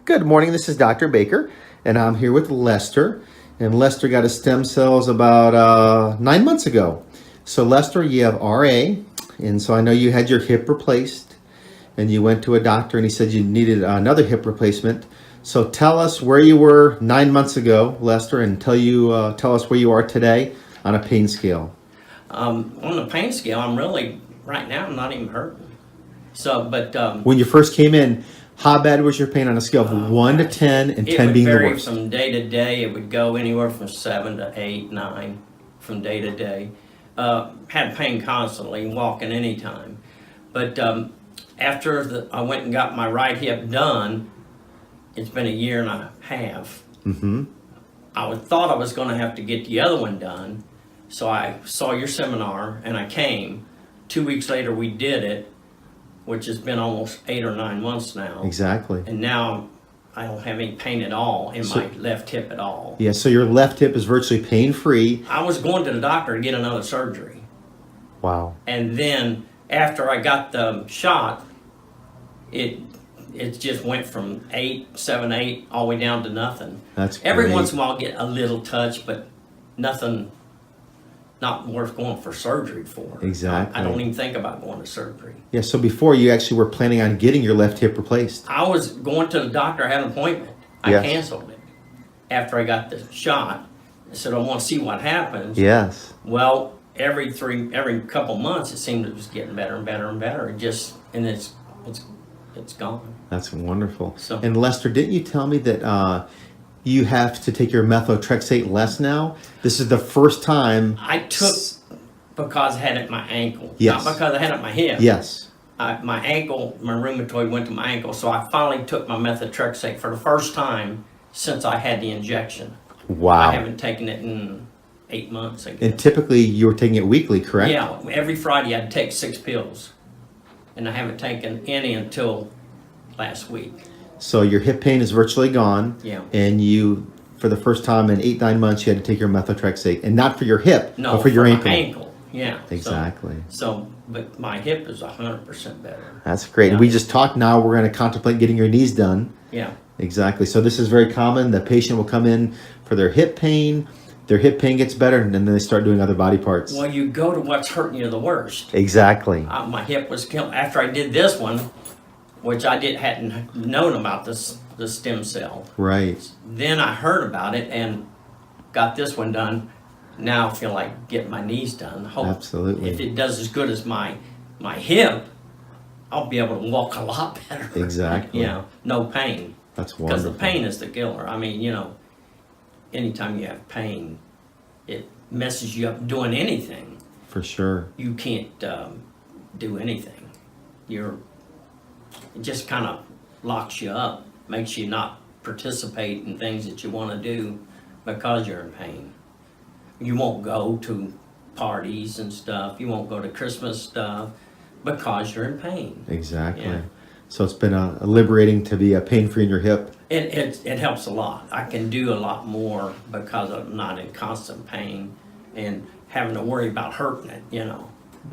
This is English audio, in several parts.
Good morning, this is Dr. Baker, and I'm here with Lester. And Lester got his stem cells about 9 months ago. So Lester, you have RA, and so I know you had your hip replaced, and you went to a doctor and he said you needed another hip replacement. So tell us where you were 9 months ago, Lester, and tell us where you are today on a pain scale. On the pain scale, I'm really, right now, I'm not even hurting. So, but When you first came in, how bad was your pain on a scale of 1 to 10, and 10 being the it would vary worst? from day to day. It would go anywhere from 7 to 8, 9 from day to day. Had pain constantly, walking anytime. But after I went and got my right hip done, it's been a year and a half. Mm-hmm. I thought I was going to have to get the other one done. So I saw your seminar and I came. 2 weeks later we did it, which has been almost 8 or 9 months now. Exactly. And now I don't have any pain at all in my left hip at all. Yeah, so your left hip is virtually pain-free. I was going to the doctor to get another surgery. Wow. And then after I got the shot, it just went from 7, 8, all the way down to nothing. That's Every great. once in a while I'll get a little touch, but nothing, not worth going for surgery for. Exactly. I don't even think about going to surgery. Yeah, so before you actually were planning on getting your left hip replaced. I was going to the doctor, I had an appointment. I Yes. canceled it after I got the shot. I said, I want to see what happens. Yes. Well, every couple months, it seemed it was getting better and better and better. It's gone. That's wonderful. So- And Lester, didn't you tell me that you have to take your methotrexate less now? This is the first time. I took because I had it at my ankle, Yes. not because I had it at my hip. Yes. My ankle, my rheumatoid went to my ankle, so I finally took my methotrexate for the first time since I had the injection. Wow. I haven't taken it in 8 months, I guess. And typically you were taking it weekly, correct? Yeah, every Friday I'd take 6 pills, and I haven't taken any until last week. So your hip pain is virtually gone. Yeah. And you, for the first time in 8, 9 months, you had to take your methotrexate. And not for your hip, No, but for your my ankle. ankle. Yeah. Exactly. But my hip is 100% better. That's great. Yeah. And we just talked now, we're going to contemplate getting your knees done. Yeah. Exactly. So this is very common. The patient will come in for their hip pain gets better, and then they start doing other body parts. Well, you go to what's hurting you the worst. Exactly. My hip was killed after I did this one, which I hadn't known about the stem cell. Right. Then I heard about it and got this one done. Now I feel like getting my knees done. Absolutely. If it does as good as my hip, I'll be able to walk a lot better. Exactly. No pain. That's Because wonderful. the pain is the killer. I mean, anytime you have pain, it messes you up doing anything. For sure. You can't do anything. It just kind of locks you up, makes you not participate in things that you want to do because you're in pain. You won't go to parties and stuff. You won't go to Christmas stuff because you're in pain. Exactly. Yeah. So it's been liberating to be pain-free in your hip. It helps a lot. I can do a lot more because I'm not in constant pain and having to worry about hurting it,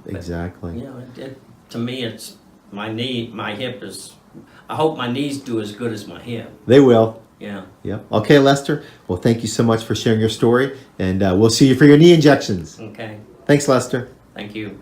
But, Exactly. to me, it's my hip is, I hope my knees do as good as my hip. They will. Yeah. Yep. Okay, Lester. Well, thank you so much for sharing your story, and we'll see you for your knee injections. Okay. Thanks, Lester. Thank you.